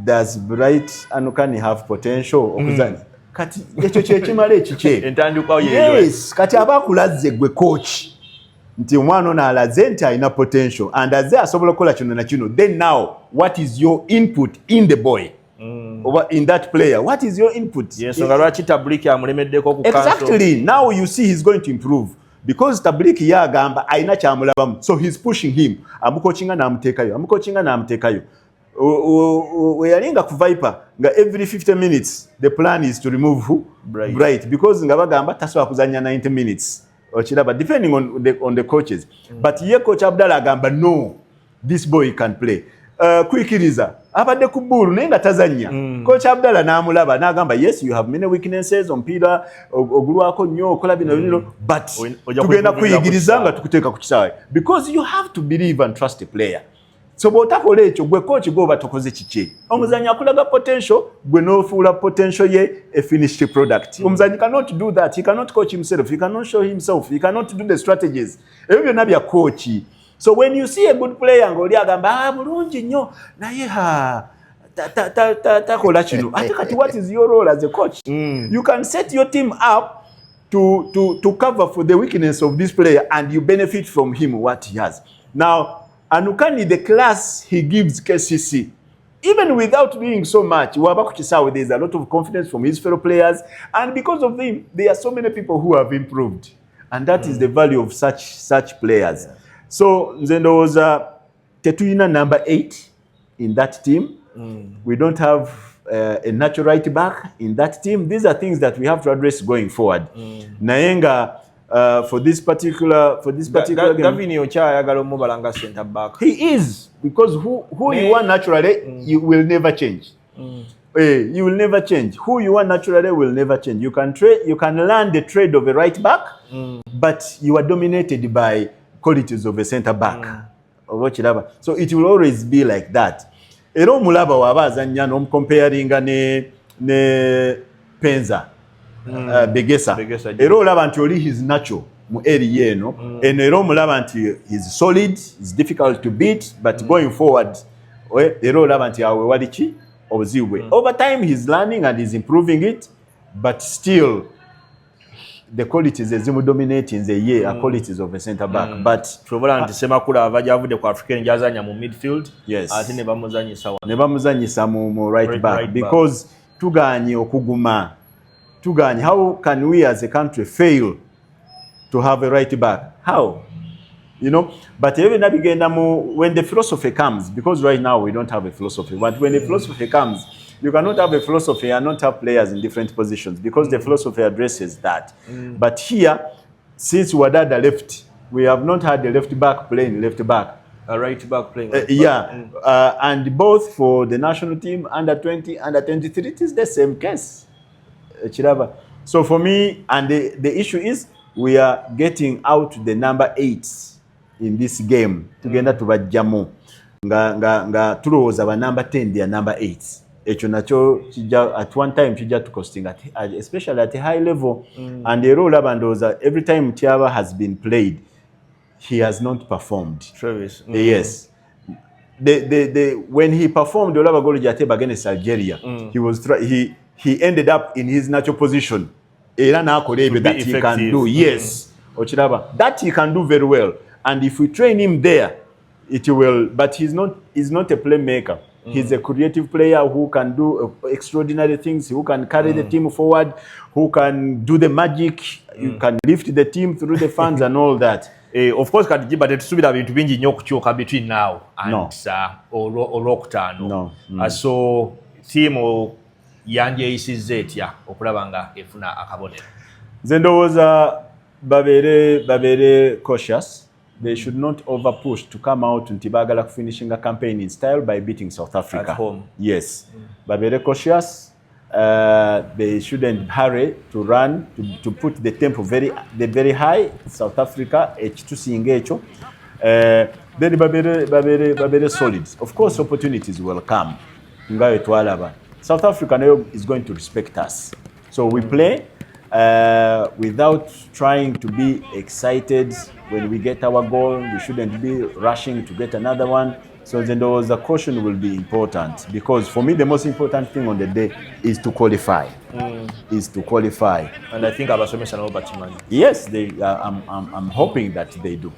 does Brighton Kano have potential okuzanyi kati ekyo kyekimala ekikye entandikwa yeyo. Yes, kati abakulaze gwe coach nti omwana ono alaze nti alina potential and aze asobola okukola kino na kino, then now what is your input in the boy over in that player? What is your input? Yes, nga lwaki Tabliki amulemeddeko ku kanso. Exactly. Now you see he's going to improve because Tabliki yagamba alina kyamulabamu, so he's pushing him amucoachinga n'amuteekayo. Weyalinga ku Viper nga every 50 minutes the plan is to remove who? Bright because nga bagamba tasobola kuzanya 90 minutes okiraba depending on the coaches. But ye coach Abdallah agamba no, this boy can play. Kwikiriza abadde ku bulu naye nga tazanya. Coach Abdallah n'amulaba n'agamba yes, you have many weaknesses omupiira ogulwako nnyo okola bino but tugenda kuyigiriza nga tukuteeka ku kisaawe because you have to believe and trust a player. So botakola ekyo gwe coach gwe batokoze kiki omuzanyi akulaga potential gwe n'ofuula potential ye a finished product. Omuzanyi cannot do that, he cannot coach himself, he cannot show himself, he cannot do the strategies. Ebyo byonna bya coach. So when you see a good player ng'oli agamba bulungi nnyo naye takola kino ate kati what is your role as a coach? You can set your team up to cover for the weakness of this player and you benefit from him what he has. Now Anukani, the class he gives KCC, even without doing so much, there's a lot of confidence from his fellow players, and because of him, there are so many people who have improved, and that is the value of such players. Yeah. So Nzendo was Tetuyina number 8 in that team. We don't have a natural right back in that team. These are things that we have to address going forward. Nayenga. For this particular game, Gavini Ochayagala Mubalanga centre back. He is because who you are naturally, you will never change. You will never change. Who you are naturally will never change. You can learn the trade of a right back, but you are dominated by qualities of a centre back. So it will always be like that. Ero mulaba wabazanya no comparing ne Penza. Begesa. Ero olaba nti oli his natural mu area eno ero mulaba nti he's solid, is difficult to beat, but going forward ero olaba nti awe wali ki obuzibu. Over time he's learning and he's improving it, but still the qualities ezimu dominating the year are qualities of a centre back. But tulobola nti Semakula avaja avudde ku African jazanya mu midfield, yes, ate ne bamuzanyisa mu right back because tuganye okuguma. How can we as a country fail to have a right back? How? You know, but even when the philosophy comes, because right now we don't have a philosophy, but when the philosophy comes, you cannot have a philosophy and not have players in different positions because the philosophy addresses that. But here, since Wadada left, we have not had the left back playing left back. A right back playing. And both for the national team, under 20, under 23, it is the same case. Chiraba. So for me, and the issue is we are getting out the number 8 in this game. Tugenda tubajjamu nga tulowooza ba number 10 they are number 8. Ekyo nacho at one time kijja to costing especially at a high level. And the role of every time Tiaba has been played, he has not performed. Travis. Yes. When he performed the Olaba Golojateba against Algeria, he ended up in his natural position. That he can do. Yes. Ochiraba. That he can do very well. And if we train him there, it will. But he's not a playmaker. He's a creative player who can do extraordinary things, who can carry the team forward, who can do the magic, you can lift the team through the fans and all that. Of course, but tusubira bintu bingi nnyo okukyuka between now and olwokutaano. So team yandyeyisizza etya okulaba nga efuna akabonero? Nze ndowooza babeere cautious. They should not overpush to come out nti baagala finishing a campaign in style by beating South Africa. At home. Yes. Babeere cautious. They shouldn't hurry to run, to put the tempo very high. South Africa, ekitusinga ekyo. Then babeere solid. Of course, opportunities will come. Ngawe twalaba. South Africa is going to respect us. So we play without trying to be excited when we get our goal. We shouldn't be rushing to get another one. So then the caution will be important, because for me the most important thing on the day is to qualify. Is to qualify. And I think abasomesa nabo bakimanyi. Yes, I'm hoping that they do.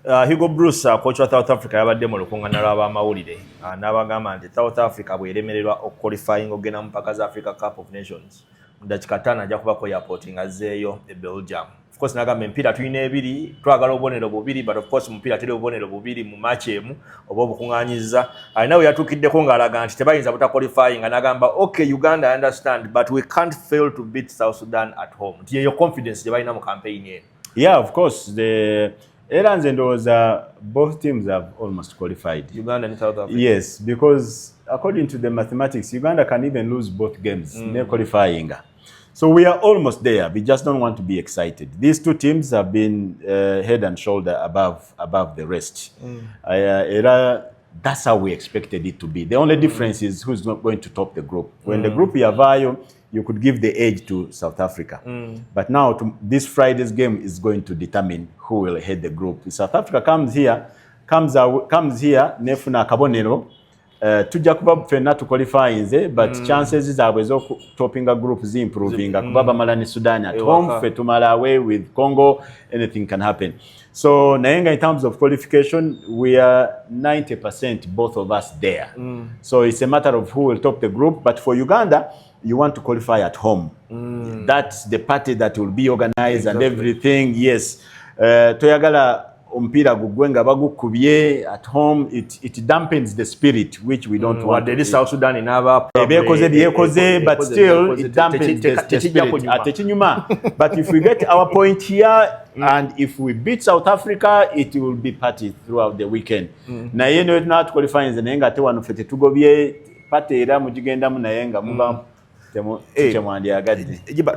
Hugo Bruce, coach wa South Africa, yabadde mu lukungaana lw'abamawulire n'abagamba nti South Africa bw'eremererwa okuqualifying ogenda mu mpaka za Africa Cup of Nations, mu dakiika 5 ajja kubako airporting azzeeyo e Belgium. Of course nagamba empiira tulina ebiri, twagala obubonero bubiri, but of course mupiira tuli obubonero bubiri mu match emu oba obukuŋŋaanyizza. Alina we yatuukiddeko ng'alaga nti tebayinza buta-qualifying, anagamba okay Uganda I understand but we can't fail to beat South Sudan at home. Nti yeyo confidence gye balina mu campaign eno. Yeah, of course. Erans and both teams have almost qualified. Uganda and South Africa. Yes, because according to the mathematics, Uganda can even lose both games. They're qualifying. So we are almost there. We just don't want to be excited. These two teams have been head and shoulder above the rest. That's how we expected it to be. The only difference is who's not going to top the group. When the group Yavayo, you could give the edge to South Africa. But now this Friday's game is going to determine who will head the group. If South Africa comes here, nefuna kabonero, tujja kuba fenna to qualify but chances zaabwe zo topping a group improving. Kuba bamala ne Sudan at home, fe tumala away with Congo, anything can happen. So nayenga in terms of qualification, we are 90% both of us there. So it's a matter of who will top the group. But for Uganda, you want to qualify at home. That's the party that will be organized and everything. Yes. Toyagala ompira gugwenga bagukubye at home, it dampens the spirit, which we don't want. There is South Sudan in our but still it dampens the spirit. But if we get our point here and if we beat South Africa, it will be party throughout the weekend. Na yeno not qualifying the nenga te wanu fete tugobye party era mujigenda munayenga muba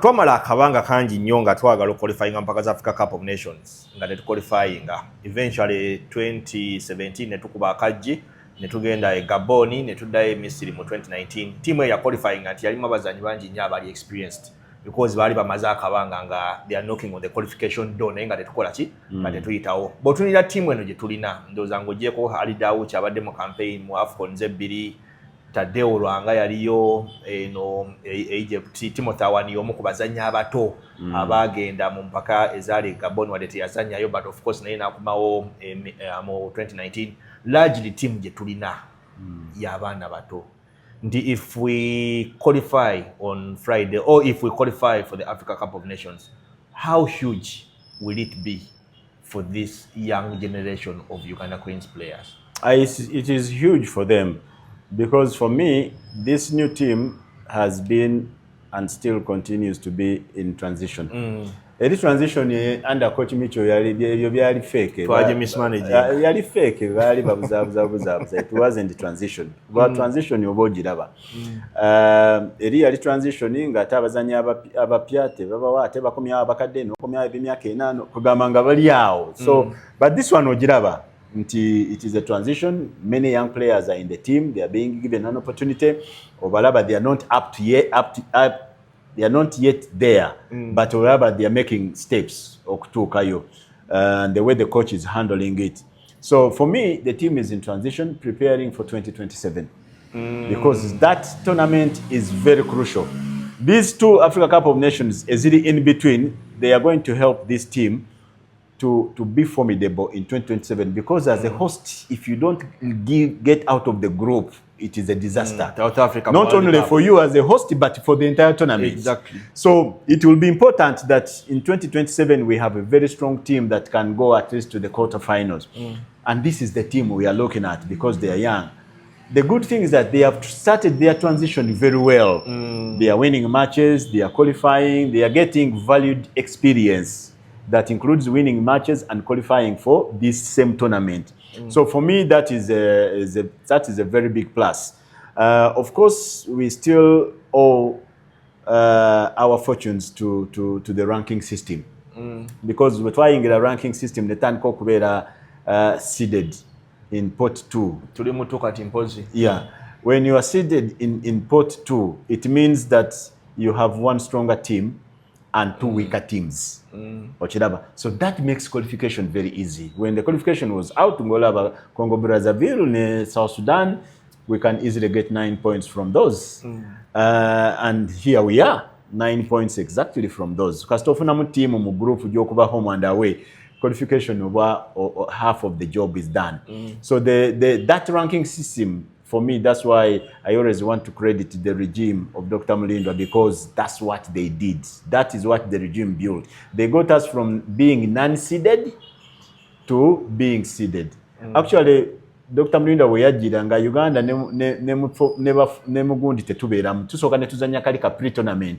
twamala akabanga kangi nnyo nga twagala oqualifying mpaka za Africa Cup of Nations nga netuqualifying. Eventually 2017 netukuba akajji netugenda e Gaboni netuddayo e Misiri mu 2019. Tiimu ya qualifying nti yalimu abazanyi bangi nnyo abali experienced because baali bamaze akabanga nga they are knocking on the qualification door naye nga tetukola ki nga tetuyitawo. Bw'otunira tiimu eno gye tulina ndowooza ng'ogyeko Ali Dawu kyabadde mu campaign mu AFCON zebbiri, Tadeo Lwanga yaliyo eno Egypt, Timothy Awani omu ku bazanyi abato abagenda mu mpaka ezaali Gabon wadde teyazannyayo, but of course naye nakumawo mu 2019. Largely team gye tulina y'abaana bato. Nti if we qualify on Friday or if we qualify for the Africa Cup of Nations, how huge will it be for this young generation of Uganda Queens players? It is huge for them. Because for me, this new team has been and still continues to be in transition. eri transition under coach Mitchell yali fake. Twaje mismanaging. Yali fake bali babuza. It wasn't transition. But transition yobogiraba. Eri yali transitioning nga tabazanya abapyate babawate bakomya abakadde nokomya ebimyaka 8 kugamba nga bali awo. So but this one ogiraba nti it is a transition. Many young players are in the team. They are being given an opportunity. Obalaba they are not they are not yet there, but Oraba, they are making steps okutuukayo, and the way the coach is handling it. So for me, the team is in transition, preparing for 2027, because that tournament is very crucial. These two Africa Cup of Nations, is it in between, they are going to help this team to be formidable in 2027, because as a host, if you don't get out of the group, it is a disaster. South Africa, not only for you as a host, but for the entire tournament. Exactly. So it will be important that in 2027 we have a very strong team that can go at least to the quarterfinals. And this is the team we are looking at because they are young. The good thing is that they have started their transition very well. They are winning matches, they are qualifying, they are getting valued experience that includes winning matches and qualifying for this same tournament. So for me, that is a very big plus. Of course, we still owe our fortunes to the ranking system, because we're trying a ranking system. The Tan Kokubera seeded in pot 2. Yeah, when you are seeded in pot 2, it means that you have one stronger team and 2 weaker teams. So that makes qualification very easy. When the qualification was out, Congo Brazzaville and South Sudan, we can easily get 9 points from those. And here we are, 9 points exactly from those. Because tofuna team mu group jokuba home and away, qualification over half of the job is done. So that ranking system, for me, that's why I always want to credit the regime of Dr. Mulindwa, because that's what they did. That is what the regime built. They got us from being non-seeded to being seeded. Actually, Dr. Mulindwa weyajira nga Uganda ne Mugundi tetubeeramu. Tusooka ne tuzanya kali ka pre-tournament.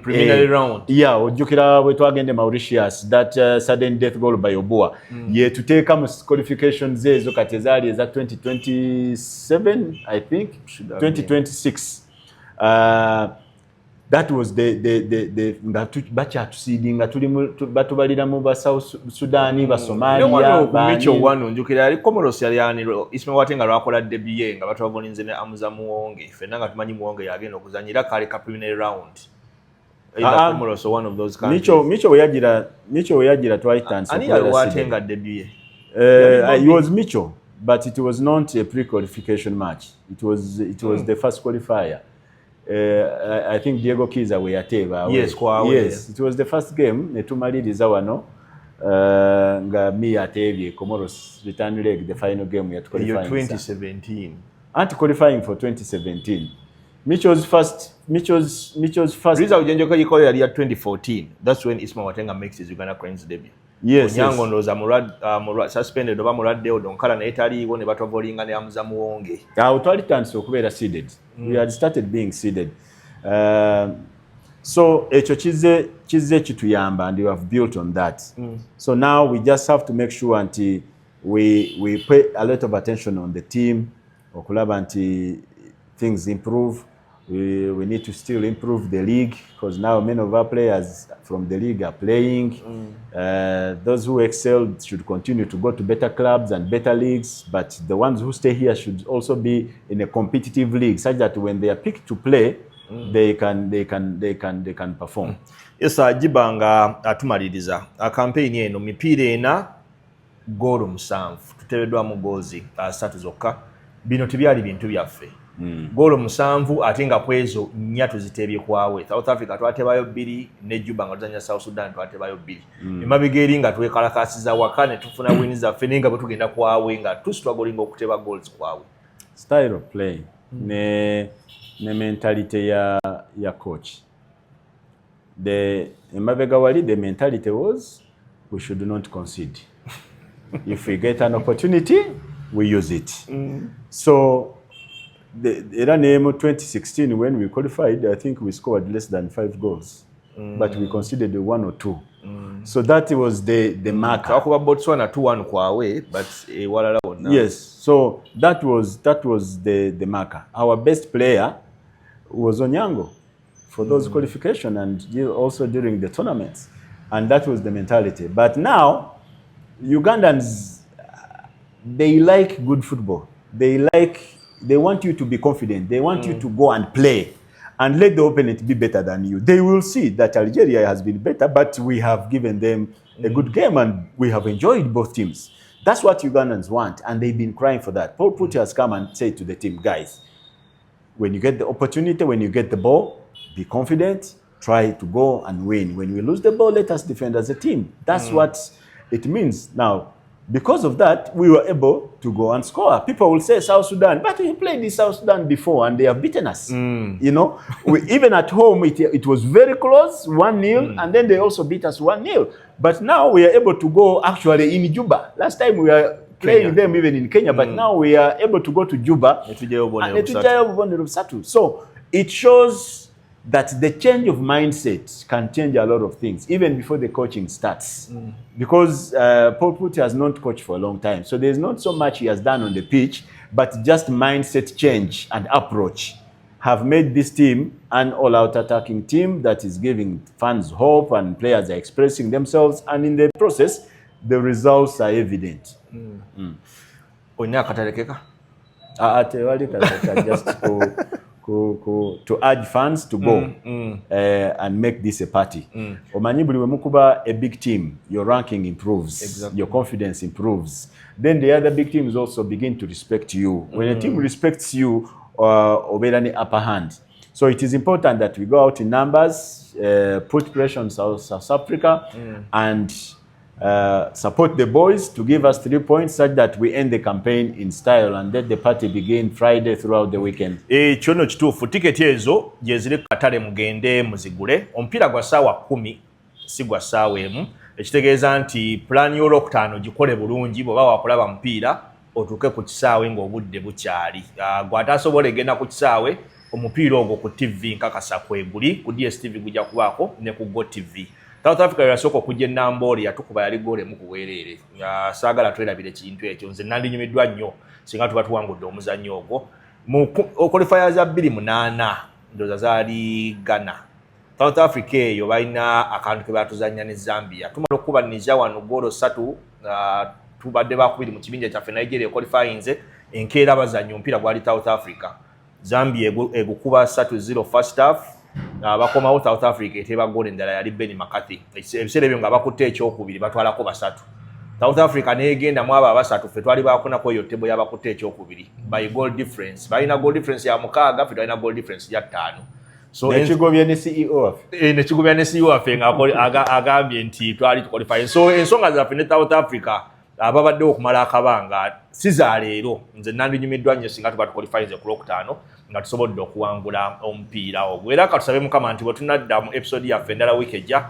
Preliminary round. Yeah, ojjukira bwe twagende Mauritius, that sudden death goal by Oboa. Ye tuteeka mu qualifications ezo kati ezaali eza 2027, I think, 2026. That was the bakyatusiidinga batubalira mu ba South Sudan, ba Somalia, Mitchell wano njukira ali Comoros yali aniro Ismail Watenga lwakola debut nga batwabolinze ne Amuza Muwonge fenna nga tumanyi Muwonge yagenda okuzanyira kale ka preliminary round. Comoros one of those countries. Mitchell yagira twice. Ani yali Watenga debut. It was Mitchell, but it was not a pre-qualification match. It was the first qualifier. I think Diego Kiza we ateba. Yes, it was the first game. Netumaliriza wano nga mi atebye Comoros return leg, the final game we had qualifying. 2017. Qualifying for 2017. Mitchell's first. Riza ujenjoka yiko yali ya 2014. That's when Ismail Watenga makes his Uganda Cranes debut. Yes. Onyango ndoza Murad suspended oba Murad odonkala na etali wone batwabolinga ne Amuza Muwonge. Utwali chance okubera seeded. We had started being seeded. So echo chize kituyamba, and we have built on that. So now we just have to make sure until we pay a lot of attention on the team okulaba until things improve. We need to still improve the league, because now many of our players from the league are playing. Those who excelled should continue to go to better clubs and better leagues, but the ones who stay here should also be in a competitive league, such that when they are picked to play, they can perform. Yes, Jibanga atumaliriza campaign eno mipiira ena goal 7 tutebeddwa mu gozi 3 zokka. Bino tebyali bintu byaffe. Goal 7 ate nga kwezo 4 tuzitebye kwawe. South Africa twatebayo 2 ne Juba nga tuzanya South Sudan twatebayo 2. Emabigeri nga twekalakasiza wakane tufuna wins za feninga bwe tugenda kwawe nga struggling okuteba goals kwawe. Style of play ne mentality ya coach. The emabega wali the mentality was we should not concede. If we get an opportunity, we use it. So the name 2016 when we qualified, I think we scored less than 5 goals. but we conceded 1 or 2. So that was the marker. Akuba Botswana 2-1 kwawe, but walala wonna. Yes, so that was the marker. Our best player was Onyango for those qualification and also during the tournaments, and that was the mentality. But now Ugandans, they like good football. They want you to be confident. They want you to go and play and let the opponent be better than you. They will see that Algeria has been better, but we have given them a good game and we have enjoyed both teams. That's what Ugandans want, and they've been crying for that. Paul Putti has come and said to the team, guys, when you get the opportunity, when you get the ball, be confident, try to go and win. When we lose the ball, let us defend as a team. That's what it means. Now, because of that, we were able to go and score. People will say South Sudan, but we played in South Sudan before and they have beaten us. You know, even at home, it was very close, 1-0, and then they also beat us 1-0. But now we are able to go actually in Juba. Last time we were playing them even in Kenya, but now we are able to go to Juba. So it shows that the change of mindset can change a lot of things, even before the coaching starts. Because Paul Putti has not coached for a long time, so there's not so much he has done on the pitch, but just mindset change and approach have made this team an all-out attacking team that is giving fans hope and players are expressing themselves, and in the process, the results are evident. Just to urge fans to go and make this a party. Omanyi buli wemukuba a big team, your ranking improves, your confidence improves. Then the other big teams also begin to respect you. When a team respects you, obera ni upper hand. So it is important that we go out in numbers, put pressure on South Africa, and support the boys to give us 3 points such that we end the campaign in style and let the party begin Friday throughout the weekend. Chono kituufu tiketi ezo jezire katale mugende muzigule ompira gwa saawa 10 si gwa saawa emu ekitegeeza nti plan y'olwokutaano gikole bulungi bw'oba wakulaba mupiira otuuke ku kisaawe ng'obudde bukyali gw'ataasobola egenda ku kisaawe omupiira ogwo ku TV nkakasa kweguli ku DSTV gujja kubaako ne ku GoTV. South Africa yasooka okujja Namboli yatukuba yali goole mu kuweerere. Saagala twerabire kintu ekyo. Nze nandinyumiddwa nnyo singa tuba tuwangudde omuzannyo ogwo. Mu qualifiers za 28 ndowooza zaali Ghana. South Africa eyo balina akantu ke batuzannya ne Zambia. Tumala okubaniza wano goolo 3 tubadde bakubiri mu kibinja kyaffe Nigeria qualifiers enkeera bazannyo omupiira gwali South Africa. Zambia egukuba 3-0 first half. Bakomawo South Africa eteba goal endala yali Ben McCarthy. Ebiseera ebyo nga bakutte ekyokubiri batwalako 3. South Africa neegenda mu abo 3 ffe twali bakonako eyo tebo yabakutte ekyokubiri by goal difference. Balina goal difference ya 6, ffe twalina goal difference ya 5. So ekigobya ne CEO waffe. Nekigobya ne CEO waffe nga agambye nti twali tuqualify. So ensonga zaffe ne South Africa ababadde okumala akabanga si za leero. Nze nandinyumiddwa nnyo singa tuba tuqualifyinze ku Lwokutaano nga tusobodde okuwangula omupiira ogwo. Era katusabe Mukama nti bwe tunadda mu episode yaffe endala wiiki ejja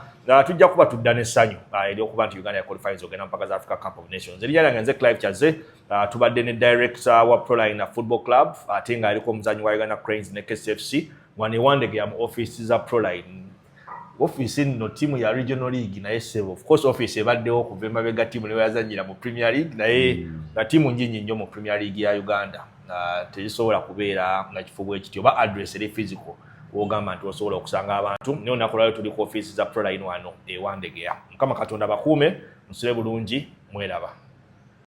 tujja kuba tudda n'essanyu eryokuba nti Uganda qualifies ogenda mpaka za Africa Cup of Nations. Erinnya nze Clive Kyaze tubadde ne director wa Proline Football Club ate nga aliko omuzannyi wa Uganda Cranes ne KCFC Wandegea mu office za Proline. Office no timu ya Regional League naye save of course office ebaddewo okuva emabega timu niwe yazannyira mu Premier League naye na timu nyingi nnyo mu Premier League ya Uganda tezisobola kubeera na kifo bwe kityo ba address eri physical wogamba nti osobola okusanga abantu naye olunaku lwaliro tuli ku office za Proline wano Wandegea. Mukama Katonda bakuume musule bulungi mweraba.